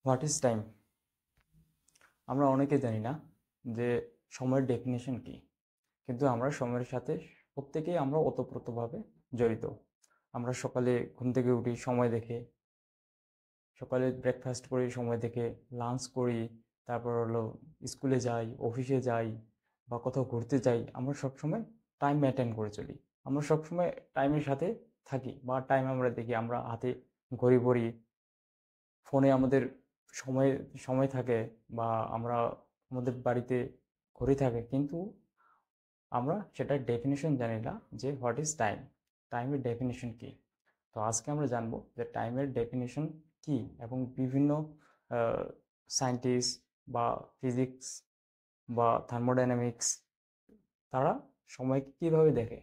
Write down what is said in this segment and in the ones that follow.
What is time? আমরা অনেকে জানি না যে সময়ের ডেফিনেশন কী, কিন্তু আমরা সময়ের সাথে প্রত্যেকেই আমরা ওতপ্রোতভাবে জড়িত। আমরা সকালে ঘুম থেকে উঠি সময় দেখে, সকালে ব্রেকফাস্ট করি সময় দেখে, লাঞ্চ করি, তারপর হলো স্কুলে যাই, অফিসে যাই বা কোথাও ঘুরতে যাই, আমরা সবসময় টাইম মেনটেন করে চলি। আমরা সবসময় টাইমের সাথে থাকি বা টাইম আমরা দেখি, আমরা হাতে ঘড়ি পরি, ফোনে আমাদের সময় সময় থাকে বা আমরা আমাদের বাড়িতে ঘড়ি থাকে, কিন্তু আমরা সেটার ডেফিনেশন জানি না যে হোয়াট ইজ টাইম, টাইমের ডেফিনেশন কী। তো আজকে আমরা জানবো যে টাইমের ডেফিনেশন কী এবং বিভিন্ন সায়েন্টিস্ট বা ফিজিক্স বা থার্মোডাইনামিক্স তারা সময়কে কীভাবে দেখে,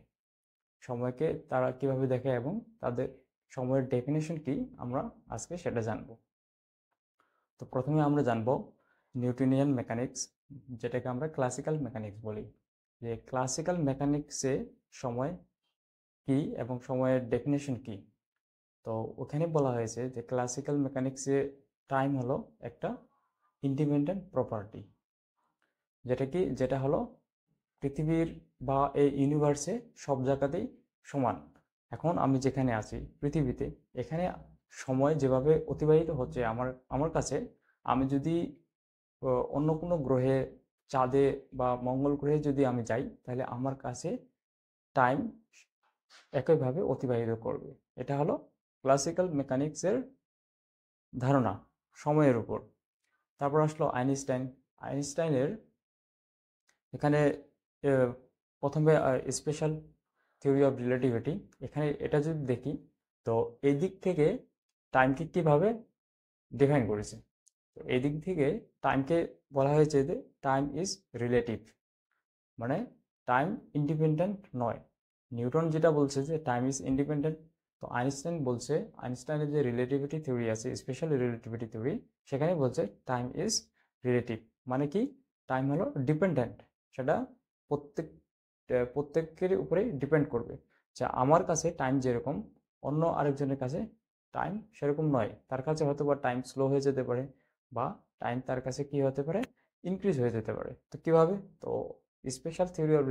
সময়কে তারা কীভাবে দেখে এবং তাদের সময়ের ডেফিনেশন কী, আমরা আজকে সেটা জানবো। তো প্রথমে আমরা জানবো নিউটনিয়ান মেকানিক্স, যেটাকে আমরা ক্লাসিক্যাল মেকানিক্স বলি। যে ক্লাসিক্যাল মেকানিক্সে সময় কী এবং সময়ের ডেফিনেশন কী। তো ওখানে বলা হয়েছে যে ক্লাসিক্যাল মেকানিক্সে টাইম হলো একটা ইন্ডিপেন্ডেন্ট প্রপার্টি, যেটা হলো পৃথিবীর বা এই ইউনিভার্সে সব জায়গাতেই সমান। এখন আমি যেখানে আছি পৃথিবীতে, এখানে সময় যেভাবে অতিবাহিত হচ্ছে আমার আমার কাছে, আমি যদি অন্য কোনো গ্রহে, চাঁদে বা মঙ্গল গ্রহে যদি আমি যাই, তাহলে আমার কাছে টাইম একইভাবে অতিবাহিত করবে। এটা হলো ক্লাসিক্যাল মেকানিক্সের ধারণা সময়ের উপর। তারপর আসলো আইনস্টাইনের এখানে প্রথমে স্পেশাল থিওরি অফ রিলেটিভিটি, এখানে এটা যদি দেখি তো এই দিক থেকে টাইমকে কীভাবে ডিফাইন করেছে। তো এই দিক থেকে টাইমকে বলা হয়েছে যে টাইম ইজ রিলেটিভ, মানে টাইম ইন্ডিপেন্ডেন্ট নয়। নিউটন যেটা বলছে যে টাইম ইজ ইন্ডিপেন্ডেন্ট, তো আইনস্টাইন বলছে, আইনস্টাইনের যে রিলেটিভিটি থিওরি আছে, স্পেশাল রিলেটিভিটি থিওরি, সেখানে বলছে টাইম ইজ রিলেটিভ, মানে কি টাইম হলো ডিপেন্ডেন্ট। সেটা প্রত্যেক প্রত্যেকের উপরেই ডিপেন্ড করবে। যে আমার কাছে টাইম যেরকম, অন্য আরেকজনের কাছে টাইম সেরকম নয়। তার কাছে হয়তো বা টাইম স্লো হয়ে যেতে পারে, বা টাইম তার কাছে কি হতে পারে, ইনক্রিজ হয়ে যেতে পারে। তো কীভাবে? তো স্পেশাল থিওরি অফ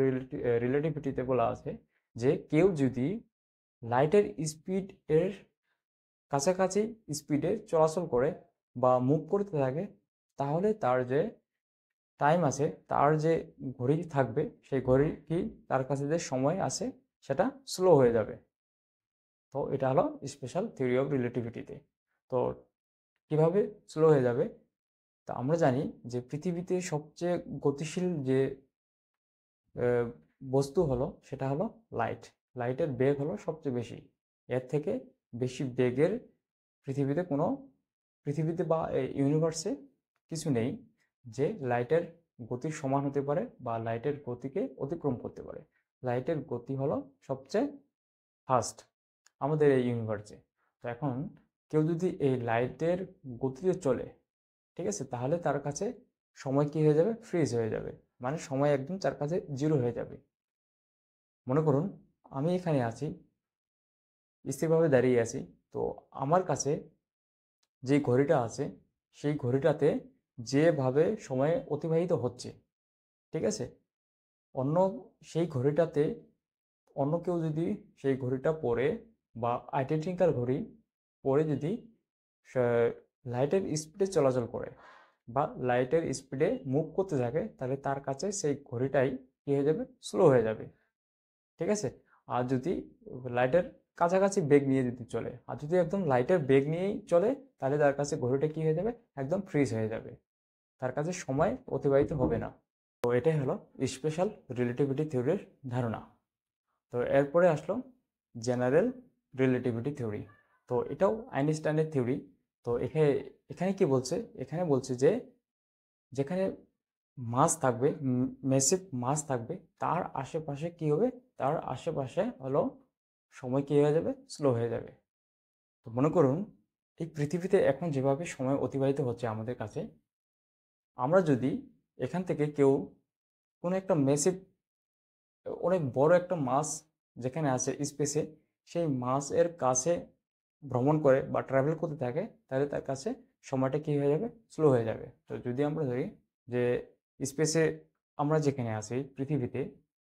রিলেটিভিটিতে বলা আছে যে কেউ যদি লাইটের স্পিড এর কাছাকাছি স্পিডে চলাচল করে বা মুভ করতে থাকে, তাহলে তার যে টাইম আছে, তার যে ঘড়ি থাকবে, সেই ঘড়ি কি তার কাছে যে সময় আছে সেটা স্লো হয়ে যাবে। তো এটা হলো স্পেশাল থিওরি অফ রিলেটিভিটিতে। তো কিভাবে স্লো হয়ে যাবে? তা আমরা জানি যে পৃথিবীতে সবচেয়ে গতিশীল যে বস্তু হলো সেটা হলো লাইট। লাইটের বেগ হলো সবচেয়ে বেশি। এর থেকে বেশি বেগের পৃথিবীতে বা ইউনিভার্সে কিছু নেই যে লাইটের গতির সমান হতে পারে বা লাইটের গতিকে অতিক্রম করতে পারে। লাইটের গতি হলো সবচেয়ে ফাস্ট আমাদের এই ইউনিভার্সে। তো এখন কেউ যদি এই লাইটের গতিতে চলে, ঠিক আছে, তাহলে তার কাছে সময় কি হয়ে যাবে, ফ্রিজ হয়ে যাবে, মানে সময় একদম তার কাছে জিরো হয়ে যাবে। মনে করুন আমি এখানে আছি, স্থিরভাবে দাঁড়িয়ে আছি, তো আমার কাছে যে ঘড়িটা আছে সেই ঘড়িটাতে যেভাবে সময় অতিবাহিত হচ্ছে, ঠিক আছে, অন্য সেই ঘড়িটাতে অন্য কেউ যদি সেই ঘড়িটা পরে বা আইডেন্টিক্যাল ঘড়ি পরে যদি লাইটের স্পিডে চলাচল করে বা লাইটের স্পিডে মুভ করতে থাকে, তাহলে তার কাছে সেই ঘড়িটাই কী হয়ে যাবে, স্লো হয়ে যাবে, ঠিক আছে। আর যদি লাইটের কাছাকাছি বেগ নিয়ে যদি চলে, আর যদি একদম লাইটের বেগ নিয়েই চলে, তাহলে তার কাছে ঘড়িটা কী হয়ে যাবে, একদম ফ্রিজ হয়ে যাবে, তার কাছে সময় অতিবাহিত হবে না। তো এটাই হলো স্পেশাল রিলেটিভিটি থিওরির ধারণা। তো এরপরে আসলো জেনারেল রিলেটিভিটি থিওরি। তো এটাও আইনস্টাইনের থিওরি। তো এখানে এখানে কি বলছে, এখানে বলছে যে যেখানে মাস থাকবে, ম্যাসিভ মাস থাকবে, তার আশেপাশে কি হবে, তার আশেপাশে হলো সময় কি হয়ে যাবে, স্লো হয়ে যাবে। তো মনে করুন এই পৃথিবীতে এখন যেভাবে সময় অতিবাহিত হচ্ছে আমাদের কাছে, আমরা যদি এখান থেকে কেউ কোনো একটা ম্যাসিভ, অনেক বড় একটা মাস যেখানে আছে স্পেসে, সেই মাসের কাছে ভ্রমণ করে বা ট্রাভেল করতে থাকে, তাহলে তার কাছে সময়টা কী হয়ে যাবে, স্লো হয়ে যাবে। তো যদি আমরা ধরি যে স্পেসে আমরা যেখানে আছি পৃথিবীতে,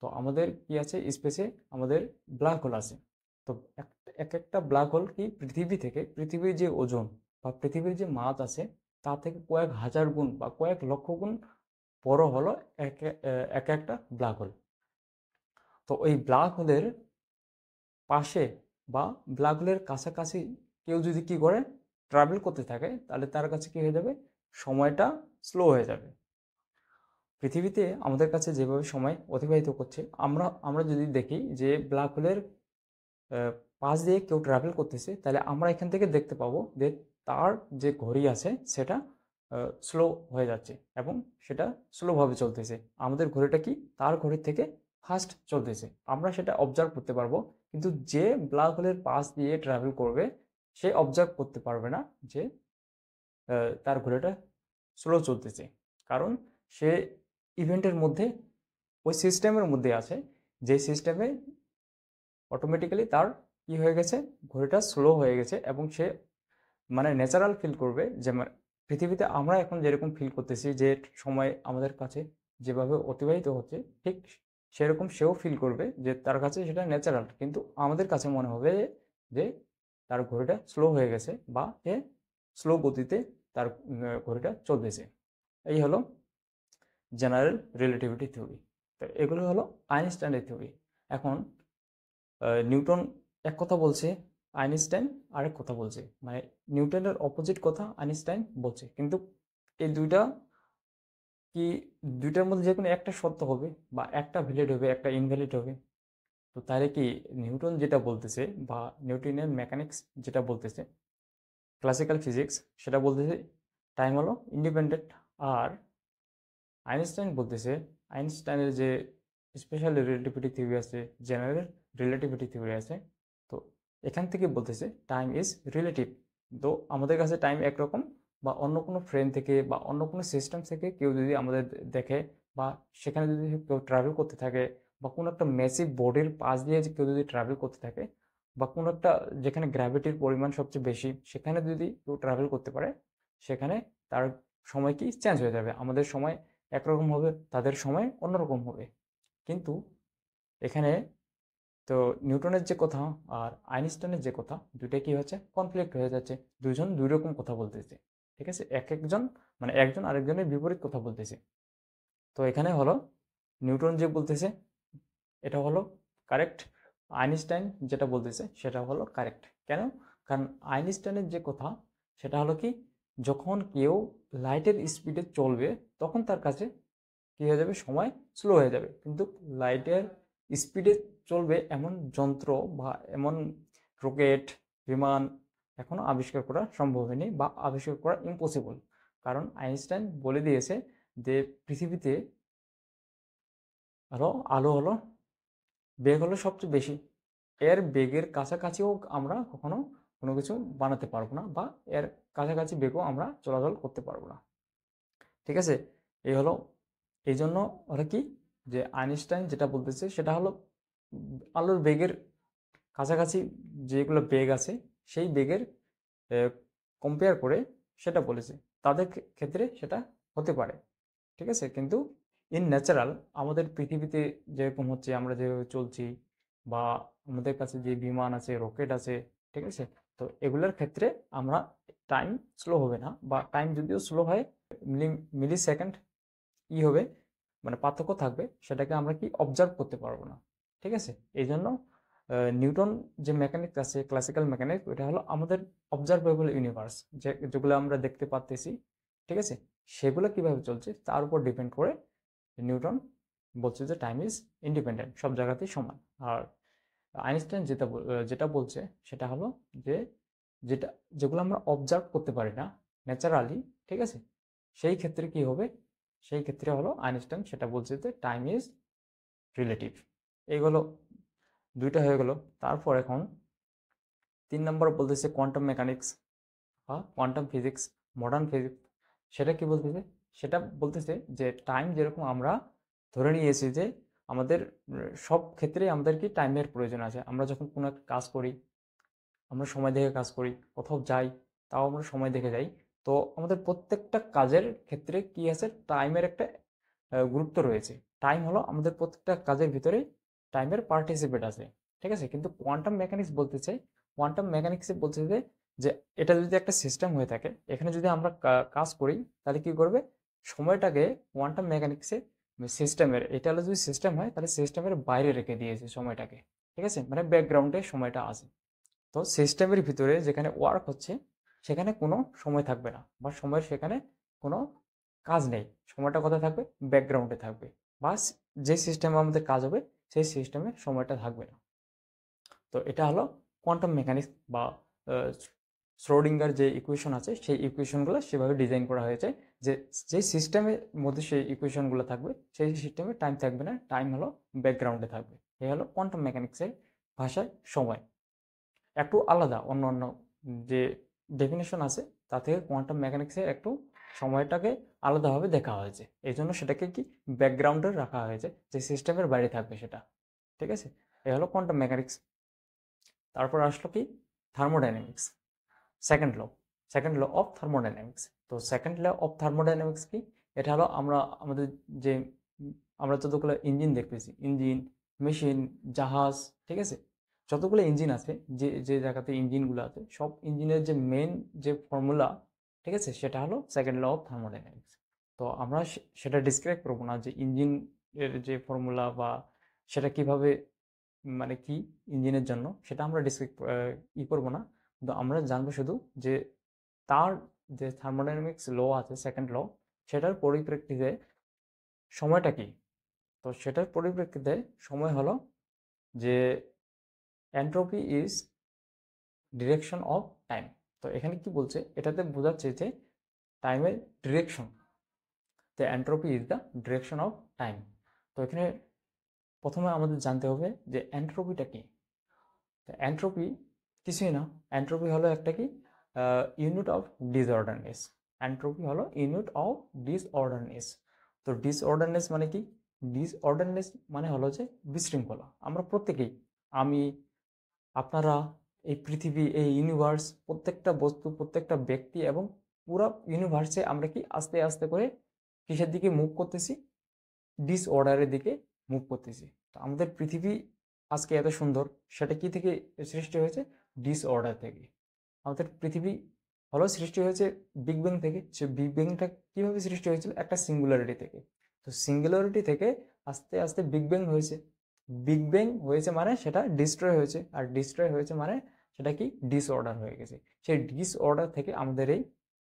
তো আমাদের কি আছে, স্পেসে আমাদের ব্ল্যাক হোল আছে। তো এক একটা ব্ল্যাক হোল কি পৃথিবীর যে ওজন বা পৃথিবীর যে মাস আছে তা থেকে কয়েক হাজার গুণ বা কয়েক লক্ষ গুণ বড় হলো এক একটা ব্ল্যাক হোল। তো ওই ব্ল্যাক হোলের পাশে বা ব্ল্যাক হোলের কাছাকাছি কেউ যদি কি করে, ট্রাভেল করতে থাকে, তাহলে তার কাছে কি হয়ে যাবে, সময়টা স্লো হয়ে যাবে। পৃথিবীতে আমাদের কাছে যেভাবে সময় অতিবাহিত করছে, আমরা যদি দেখি যে ব্ল্যাক হোলের পাশ দিয়ে কেউ ট্রাভেল করতেছে, তাহলে আমরা এখান থেকে দেখতে পাবো যে তার যে ঘড়ি আছে সেটা স্লো হয়ে যাচ্ছে এবং সেটা স্লোভাবে চলতেছে। আমাদের ঘড়িটা কি তার ঘড়ির থেকে ফাস্ট চলতেছে, আমরা সেটা অবজার্ভ করতে পারবো। কিন্তু যে ব্ল্যাক হোলের পাশ দিয়ে ট্রাভেল করবে সে অবজার্ভ করতে পারবে না যে তার ঘড়িটা স্লো চলতেছে, কারণ সে ইভেন্টের মধ্যে, ওই সিস্টেমের মধ্যে আছে, যে সিস্টেমে অটোমেটিক্যালি তার কি হয়ে গেছে, ঘড়িটা স্লো হয়ে গেছে এবং সে মানে ন্যাচারাল ফিল করবে যে পৃথিবীতে আমরা এখন যেরকম ফিল করতেছি যে সময় আমাদের কাছে যেভাবে অতিবাহিত হচ্ছে, ঠিক সেরকম সেও ফিল করবে যে তার কাছে সেটা ন্যাচারাল। কিন্তু আমাদের কাছে মনে হবে যে তার ঘড়িটা স্লো হয়ে গেছে বা সে স্লো গতিতে তার ঘড়িটা চলতেছে। এই হলো জেনারেল রিলেটিভিটি থিওরি। তো এগুলো হলো আইনস্টাইনের থিওরি। এখন নিউটন এক কথা বলছে, আইনস্টাইন আরেক কথা বলছে, মানে নিউটনের অপোজিট কথা আইনস্টাইন বলছে। কিন্তু এই কি দুইটার মধ্যে যে কোনো একটা সত্য হবে বা একটা ভ্যালিড হবে, একটা ইনভ্যালিড হবে। তো তাহলে কি নিউটন যেটা বলতেছে বা নিউটনিয়ান মেকানিক্স যেটা বলতেছে, ক্লাসিক্যাল ফিজিক্স সেটা বলতেছে টাইম হলো ইন্ডিপেন্ডেন্ট। আর আইনস্টাইন বলতেছে, আইনস্টাইনের যে স্পেশাল রিলেটিভিটি থিওরি আছে, জেনারেল রিলেটিভিটি থিওরি আছে, তো এখান থেকে বলতেছে টাইম ইজ রিলেটিভ। তো আমাদের কাছে টাইম একরকম, বা অন্য কোনো ফ্রেম থেকে বা অন্য কোনো সিস্টেম থেকে কেউ যদি আমাদের দেখে, বা সেখানে যদি কেউ ট্রাভেল করতে থাকে, বা কোনো একটা ম্যাসিভ বডির পাশ দিয়ে কেউ যদি ট্রাভেল করতে থাকে, বা কোনো একটা যেখানে গ্র্যাভিটির পরিমাণ সবচেয়ে বেশি সেখানে যদি কেউ ট্রাভেল করতে পারে, সেখানে তার সময় কি চেঞ্জ হয়ে যাবে। আমাদের সময় একরকম হবে, তাদের সময় অন্যরকম হবে। কিন্তু এখানে তো নিউটনের যে কথা আর আইনস্টাইনের যে কথা, দুইটা কি হচ্ছে, কনফ্লিক্ট হয়ে যাচ্ছে। দুইজন দুই রকম কথা বলতেছে, ঠিক আছে, একজন মানে একজন আরেকজনের বিপরীত কথা বলতেছে। তো এখানে হলো নিউটন যে বলতেছে এটা হলো কারেক্ট, আইনস্টাইন যেটা বলতেছে সেটা হলো কারেক্ট। কেন? কারণ আইনস্টাইনের যে কথা সেটা হলো কি, যখন কেউ লাইটের স্পিডে চলবে তখন তার কাছে কি হয়ে যাবে, সময় স্লো হয়ে যাবে। কিন্তু লাইটের স্পিডে চলবে এমন যন্ত্র বা এমন রকেট, বিমান এখনো আবিষ্কার করা সম্ভব হয়নি বা আবিষ্কার করা ইম্পসিবল। কারণ আইনস্টাইন বলে দিয়েছে যে পৃথিবীতে আলো হলো বেগ হলো সবচেয়ে বেশি, এর বেগের কাছাকাছিও আমরা কখনো কোনো কিছু বানাতে পারবো না, বা এর কাছাকাছি বেগও আমরা চলাচল করতে পারবো না, ঠিক আছে। এই হলো, এই জন্য হলো কি, যে আইনস্টাইন যেটা বলতেছে সেটা হলো আলোর বেগের কাছাকাছি যেগুলো বেগ আছে সেই বেগের কম্পেয়ার করে সেটা বলেছে, তাদের ক্ষেত্রে সেটা হতে পারে, ঠিক আছে। কিন্তু ইন ন্যাচারাল আমাদের পৃথিবীতে যেরকম হচ্ছে, আমরা যেভাবে চলছি, বা আমাদের কাছে যে বিমান আছে, রকেট আছে, ঠিক আছে, তো এগুলোর ক্ষেত্রে আমরা টাইম স্লো হবে না, বা টাইম যদিও স্লো হয়, মিলি সেকেন্ড ই হবে, মানে পার্থক্য থাকবে, সেটাকে আমরা কি অবজার্ভ করতে পারবো না, ঠিক আছে। এই জন্য নিউটন যে মেকানিক্স আছে, ক্লাসিক্যাল মেকানিক্স, ওটা হলো আমাদের অবজারভেবল ইউনিভার্স, যেগুলো আমরা দেখতে পাচ্তেছি, ঠিক আছে, সেগুলো কিভাবে চলছে তার উপর ডিপেন্ড করে নিউটন বলছে যে টাইম ইজ ইন্ডিপেন্ডেন্ট, সব জায়গাতেই সমান। আর আইনস্টাইন যেটা বলছে সেটা হলো যে যেটা যেগুলো আমরা অবজার্ভ করতে পারি না ন্যাচারালি, ঠিক আছে, সেই ক্ষেত্রে কি হবে, সেই ক্ষেত্রে হলো আইনস্টাইন সেটা বলছে যে টাইম ইজ রিলেটিভ। এইগুলো দুইটা হয়ে গেল। তারপর এখন 3 নম্বর বলতেছে কোয়ান্টাম মেকানিক্স বা কোয়ান্টাম ফিজিক্স, মডার্ন ফিজিক্স। সেটা কি বলতেছে, সেটা বলতেছে যে টাইম যেরকম আমরা ধরে নিয়েছি যে আমাদের সব ক্ষেত্রেই আমাদের কি টাইমের প্রয়োজন আছে। আমরা যখন কোনো একটা কাজ করি আমরা সময় দেখে কাজ করি, কোথাও যাই তাও আমরা সময় দেখে যাই। তো আমাদের প্রত্যেকটা কাজের ক্ষেত্রে কি আছে, টাইমের একটা গুরুত্ব রয়েছে। টাইম হলো আমাদের প্রত্যেকটা কাজের ভিতরে টাইমের পার্টিসিপেট আছে, ঠিক আছে। কিন্তু কোয়ান্টাম মেকানিক্স বলতে চাই, কোয়ান্টাম মেকানিক্সে বলছে যে এটা যদি একটা সিস্টেম হয়ে থাকে, এখানে যদি আমরা কাজ করি, তাহলে কি করবে, সময়টাকে কোয়ান্টাম মেকানিক্সে সিস্টেমের, এটা হলো যদি সিস্টেম হয় তাহলে সিস্টেমের বাইরে রেখে দিয়েছে সময়টাকে, ঠিক আছে, মানে ব্যাকগ্রাউন্ডে সময়টা আছে। তো সিস্টেমের ভিতরে যেখানে ওয়ার্ক হচ্ছে সেখানে কোনো সময় থাকবে না, বা সময়ের সেখানে কোনো কাজ নেই, সময়টা কোথায় থাকবে, ব্যাকগ্রাউন্ডে থাকবে, বা যে সিস্টেমে আমাদের কাজ হবে সেই সিস্টেমে সময়টা থাকবে না। তো এটা হলো কোয়ান্টাম মেকানিক্স বা শ্রোডিঙ্গার যে ইকুয়েশন আছে সেই ইকুয়েশনগুলো সেভাবে ডিজাইন করা হয়েছে যে যে সিস্টেমের মধ্যে সেই ইকুয়েশনগুলো থাকবে সেই সিস্টেমে টাইম থাকবে না, টাইম হলো ব্যাকগ্রাউন্ডে থাকবে। এই হলো কোয়ান্টাম মেকানিক্সের ভাষায় সময়। একটু আলাদা, অন্য অন্য যে ডেফিনেশন আছে তা থেকে কোয়ান্টাম মেকানিক্সের একটু সময়টাকে আলাদাভাবে দেখা হয়েছে, এই জন্য সেটাকে কি ব্যাকগ্রাউন্ডে রাখা হয়েছে, যে সিস্টেমের বাইরে থাকবে সেটা, ঠিক আছে। এই হলো কোয়ান্টাম মেকানিক্স। তারপর আসলো কি, thermodynamics, second law, second law of thermodynamics. তো সেকেন্ড ল অফ থার্মোডাইনামিক্স কি, এটা হলো আমরা আমাদের যে আমরা যতগুলো ইঞ্জিন দেখতেছি, ইঞ্জিন, মেশিন, জাহাজ, ঠিক আছে, যতগুলো ইঞ্জিন আছে, যে যে জায়গাতে ইঞ্জিনগুলো আছে সব ইঞ্জিনের যে মেন যে ফর্মুলা, ঠিক আছে, সেটা হলো সেকেন্ড ল অফ থার্মোডাইনামিক্স। তো আমরা সেটা ডিসক্রাইব করবো না যে ইঞ্জিন এর যে ফর্মুলা বা সেটা কিভাবে, মানে কি ইঞ্জিনের জন্য সেটা আমরা ডিসক্রাইব করবো না, কিন্তু আমরা জানবো শুধু যে তার যে থার্মোডাইনামিক্স ল আছে সেকেন্ড ল, সেটার পরিপ্রেক্ষিতে সময়টা কি। তো সেটার পরিপ্রেক্ষিতে সময় হলো যে entropy is direction of time. তো এখানে কি বলছে, এটাতে বোঝাচ্ছে যে টাইমের direction, the entropy is the direction of time. তো এখানে প্রথমে আমাদের জানতে হবে যে এন্ট্রপিটা কি। এন্ট্রপি কিছুই না, এন্ট্রপি হলো একটা কি ইউনিট অফ ডিসঅর্ডারনেস। এন্ট্রপি হলো ইউনিট অফ ডিসঅর্ডারনেস। তো ডিসঅর্ডারনেস মানে কি, ডিসঅর্ডারনেস মানে হলো যে বিশৃঙ্খলা। আমরা প্রত্যেকেই, আমি, আপনারা, এই পৃথিবী, এই ইউনিভার্স, প্রত্যেকটা বস্তু, প্রত্যেকটা ব্যক্তি এবং পুরো ইউনিভার্সে আমরা কি আস্তে আস্তে করে কিসের দিকে মুভ করতেছি, ডিসঅর্ডারের দিকে মুভ করতেছি। তো আমাদের পৃথিবী আজকে এত সুন্দর, সেটা কি থেকে সৃষ্টি হয়েছে, ডিসঅর্ডার থেকে। আমাদের পৃথিবী হলো সৃষ্টি হয়েছে বিগ ব্যাং থেকে। সে বিগ ব্যাংটা কীভাবে সৃষ্টি হয়েছিল, একটা সিঙ্গুলারিটি থেকে। তো সিঙ্গুলারিটি থেকে আস্তে আস্তে বিগ ব্যাং হয়েছে। বিগ ব্যাং হয়েছে মানে সেটা ডিস্ট্রয় হয়েছে, আর ডিস্ট্রয় হয়েছে মানে সেটা কি ডিসঅর্ডার হয়ে গেছে। সেই ডিসঅর্ডার থেকে আমাদের এই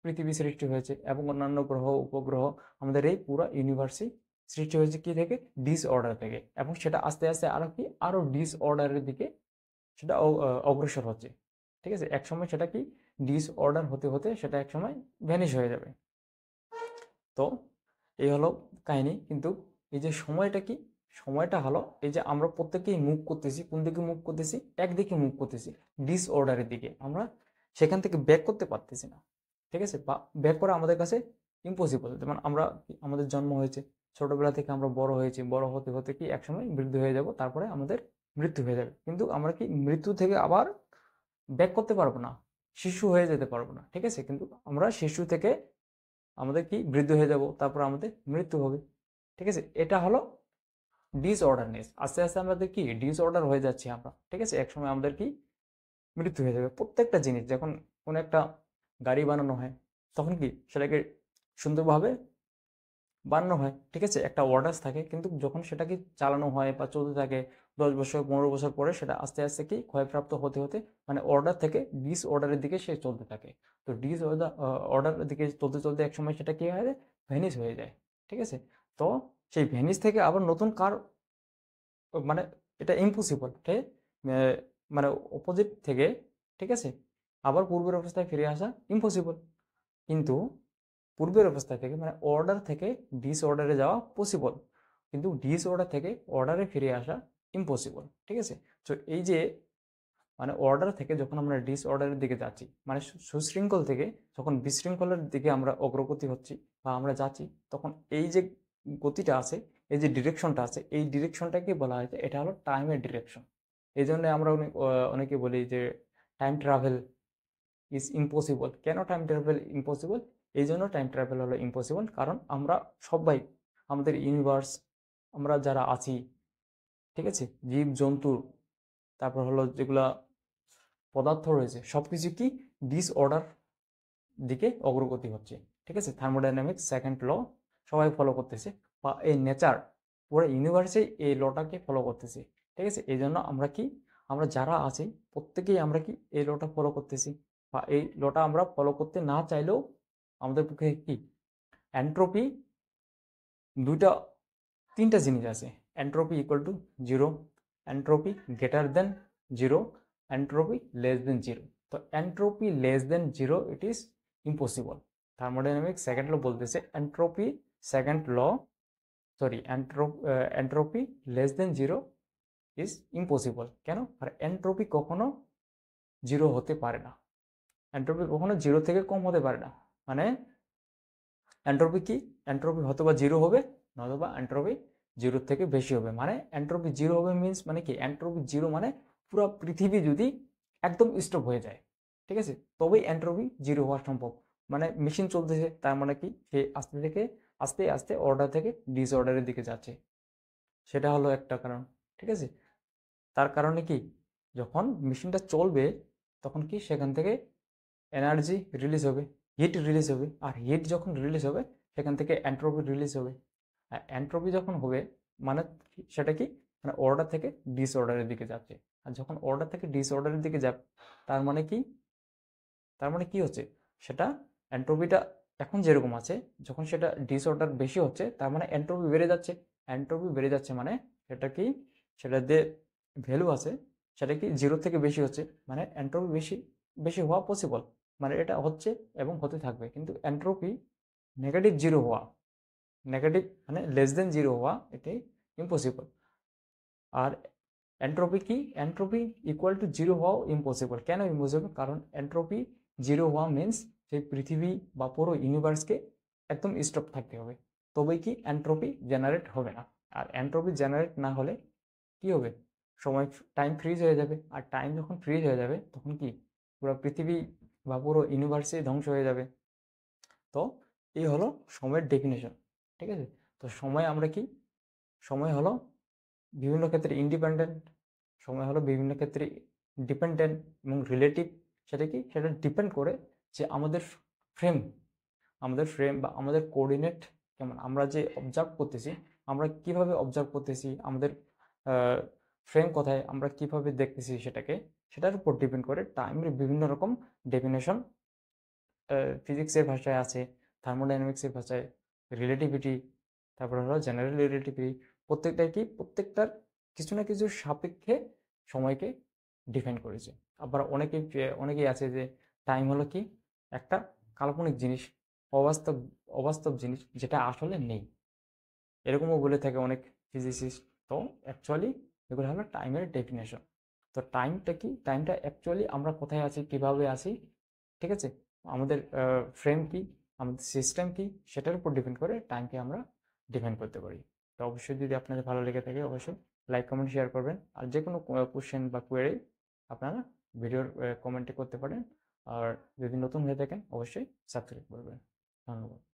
পৃথিবী সৃষ্টি হয়েছে, এবং অন্যান্য গ্রহ উপগ্রহ, আমাদের এই পুরো ইউনিভার্সই সৃষ্টি হয়েছে কি থেকে, ডিসঅর্ডার থেকে। এবং সেটা আস্তে আস্তে আরো কি, আরো ডিসঅর্ডারের দিকে সেটা অগ্রসর হচ্ছে, ঠিক আছে। একসময় সেটা কি ডিসঅর্ডার হতে হতে সেটা একসময় ভ্যানিশ হয়ে যাবে। তো এই হলো কাহিনী। কিন্তু এই যে সময়টা কি, সময়টা হলো এই যে আমরা প্রত্যেকেই মুভ করতেছি, কোন দিকে মুভ করতেছি, একদিকে মুভ করতেছি, ডিসঅর্ডারের দিকে। আমরা সেখান থেকে ব্যাক করতে পারতেছি না, ঠিক আছে, বা ব্যাক করা আমাদের কাছে ইম্পসিবল। যেমন আমরা, আমাদের জন্ম হয়েছে, ছোটবেলা থেকে আমরা বড় হয়েছি, বড় হতে হতে কি একসময় বৃদ্ধ হয়ে যাব, তারপরে আমাদের মৃত্যু হয়ে যাবে। কিন্তু আমরা কি মৃত্যু থেকে আবার ব্যাক করতে পারবো না, শিশু হয়ে যেতে পারবো না, ঠিক আছে। কিন্তু আমরা শিশু থেকে আমাদের কি বৃদ্ধ হয়ে যাব, তারপর আমাদের মৃত্যু হবে, ঠিক আছে। এটা হলো ডিসঅর্ডারনেস। আস্তে আস্তে আমাদের কি ডিসঅর্ডার হয়ে যাচ্ছি আমরা, ঠিক আছে। একসময় আমাদের কি মৃত্যু হয়ে যাবে। প্রত্যেকটা জিনিস, যখন কোনো একটা গাড়ি বানানো হয় তখন কি সেটাকে সুন্দরভাবে বানানো হয়, ঠিক আছে, একটা অর্ডার থাকে। কিন্তু যখন সেটাকে চালানো হয় বা চলতে থাকে 10 বছর 15 বছর পরে সেটা আস্তে আস্তে কি ক্ষয়প্রাপ্ত হতে হতে, মানে অর্ডার থেকে ডিসঅর্ডারের দিকে সে চলতে থাকে। তো অর্ডারের দিকে চলতে চলতে একসময় সেটা কি হয়, ভ্যানিশ হয়ে যায়, ঠিক আছে। তো সেই ভ্যানিশ থেকে আবার নতুন কার, মানে এটা ইম্পসিবল, ঠিক, মানে অপোজিট থেকে, ঠিক আছে, আবার পূর্বের অবস্থায় ফিরে আসা ইম্পসিবল। কিন্তু পূর্বের অবস্থা থেকে, মানে অর্ডার থেকে ডিসঅর্ডারে যাওয়া পসিবল, কিন্তু ডিসঅর্ডার থেকে অর্ডারে ফিরে আসা ইম্পসিবল, ঠিক আছে। তো এই যে, মানে অর্ডার থেকে যখন আমরা ডিসঅর্ডারের দিকে যাচ্ছি, মানে সুশৃঙ্খল থেকে যখন বিশৃঙ্খলার দিকে আমরা অগ্রগতি হচ্ছি বা আমরা যাচ্ছি, তখন এই যে গতিটা আছে, এই যে ডিরেকশনটা আছে, এই ডিরেকশনটাকে বলা হয় যে এটা হলো টাইমের ডিরেকশন। এই জন্য আমরা অনেকে বলি যে টাইম ট্রাভেল ইজ ইম্পসিবল। কেন টাইম ট্রাভেল ইম্পসিবল? এই জন্য টাইম ট্রাভেল হলো ইম্পসিবল, কারণ আমরা সবাই, আমাদের ইউনিভার্স, আমরা যারা আছি, ঠিক আছে, জীব জন্তু, তারপর হলো যেগুলা পদার্থ রয়েছে, সব কিছু কি ডিসঅর্ডার দিকে অগ্রগতি হচ্ছে। ঠিক আছে, থার্মোডাইনামিক্স সেকেন্ড ল সবাই ফলো করতেছে, বা এই নেচার পুরো ইউনিভার্সে এই লটাকে ফলো করতেছে। ঠিক আছে, এই জন্য আমরা কি, আমরা যারা আছি প্রত্যেকেই আমরা কি এই লটা ফলো করতেছি, বা এই লটা আমরা ফলো করতে না চাইলেও আমাদের পক্ষে কি এন্ট্রপি, দুইটা তিনটা জিনিস আছে। Entropy equal to zero, entropy greater than zero, entropy less than zero. তো entropy less than zero it is impossible. Thermodynamics second law বলতেছে entropy second law, sorry, entropy less than zero is impossible. কেন? আর entropy কখনো zero হতে পারে না, entropy কখনো zero থেকে কম হতে পারে না। মানে এন্ট্রপি কি, এন্ট্রপি হয়তো বা জিরো হবে, নয়তোবা এন্ট্রপি জিরো থেকে বেশি হবে। মানে এন্ট্রপি জিরো হবে মিন্স মানে কি, এন্ট্রপি জিরো মানে পুরো পৃথিবী যদি একদম স্টপ হয়ে যায়, ঠিক আছে, তবেই এন্ট্রপি জিরো হওয়া সম্ভব। মানে মেশিন চলতেছে, তার মানে কি সে আস্তে থেকে আস্তে আস্তে অর্ডার থেকে ডিসঅর্ডারের দিকে যাচ্ছে, সেটা হলো একটা কারণ। ঠিক আছে, তার কারণে কি, যখন মেশিনটা চলবে তখন কি সেখান থেকে এনার্জি রিলিজ হবে, হিট রিলিজ হবে, আর হিট যখন রিলিজ হবে সেখান থেকে এন্ট্রপি রিলিজ হবে। আর এন্ট্রপি যখন হবে মানে সেটা কি, মানে অর্ডার থেকে ডিসঅর্ডারের দিকে যাচ্ছে। আর যখন অর্ডার থেকে ডিসঅর্ডারের দিকে যাবে তার মানে কি, তার মানে কি হচ্ছে, সেটা এন্ট্রপিটা এখন যেরকম আছে, যখন সেটা ডিসঅর্ডার বেশি হচ্ছে তার মানে এন্ট্রপি বেড়ে যাচ্ছে। এন্ট্রপি বেড়ে যাচ্ছে মানে সেটা কি, সেটা যে ভ্যালু আছে সেটা কি জিরো থেকে বেশি হচ্ছে, মানে এন্ট্রপি বেশি বেশি হওয়া পসিবল, মানে এটা হচ্ছে এবং হতে থাকবে। কিন্তু এন্ট্রপি নেগেটিভ জিরো হওয়া, নেগেটিভ মানে লেস দেন জিরো হওয়া, এটাই ইম্পসিবল। আর এন্ট্রপি কি, এন্ট্রপি ইকুয়াল টু জিরো হওয়াও ইম্পসিবল। কেন ইম্পসিবল? কারণ এন্ট্রপি জিরো হওয়া মিন্স সেই পৃথিবী বা পুরো ইউনিভার্সকে একদম স্টপ থাকতে হবে, তবেই কি এন্ট্রপি জেনারেট হবে না। আর এন্ট্রপি জেনারেট না হলে কি হবে, সময়, টাইম ফ্রিজ হয়ে যাবে। আর টাইম যখন ফ্রিজ হয়ে যাবে তখন কি পুরো পৃথিবী বা পুরো ইউনিভার্সে ধ্বংস হয়ে যাবে। তো এই হলো সময়ের ডেফিনেশন। ঠিক আছে, তো সময় আমরা কি, সময় হলো বিভিন্ন ক্ষেত্রে ইন্ডিপেন্ডেন্ট, সময় হলো বিভিন্ন ক্ষেত্রে ডিপেন্ডেন্ট এবং রিলেটিভ। সেটা কি, সেটা ডিপেন্ড করে যে আমাদের ফ্রেম, আমাদের ফ্রেম বা আমাদের কোঅর্ডিনেট কেমন, আমরা যে অবজার্ভ করতেছি, আমরা কিভাবে অবজার্ভ করতেছি, আমাদের ফ্রেম কোথায়, আমরা কিভাবে দেখতেছি সেটাকে, সেটার উপর ডিপেন্ড করে টাইমের বিভিন্ন রকম ডেফিনেশন ফিজিক্সের ভাষায় আছে, থার্মোডাইনামিক্সের ভাষায় রিলেটিভিটি, তারপর হলো জেনারেল রিলেটিভিটি। প্রত্যেকটাই কি, প্রত্যেকটার কিছু না কিছু সাপেক্ষে সময়কে ডিফাইন করেছে। আবার অনেকেই আছে যে টাইম হলো কি একটা কাল্পনিক জিনিস, অবাস্তব অবাস্তব জিনিস, যেটা আসলে নেই, এরকমও বলে থাকে অনেক ফিজিসিস্ট। তো অ্যাকচুয়ালি এগুলো হলো টাইমের ডেফিনেশন। তো টাইমটা কি, টাইমটা অ্যাকচুয়ালি আমরা কোথায় আছি, কিভাবে আছি, ঠিক আছে, আমাদের ফ্রেম কি, আমাদের সিস্টেম কি, সেটার উপর ডিপেন্ড করে টাইমকে আমরা ডিফাইন করতে পারি। তো অবশ্যই যদি আপনাদের ভালো লেগে থাকে অবশ্যই লাইক কমেন্ট শেয়ার করবেন। আর যে কোনো কোশ্চেন বা কোয়েরি আপনারা ভিডিওর কমেন্টে করতে পারেন। আর যদি নতুন হয়ে থাকেন অবশ্যই সাবস্ক্রাইব করবেন। ধন্যবাদ।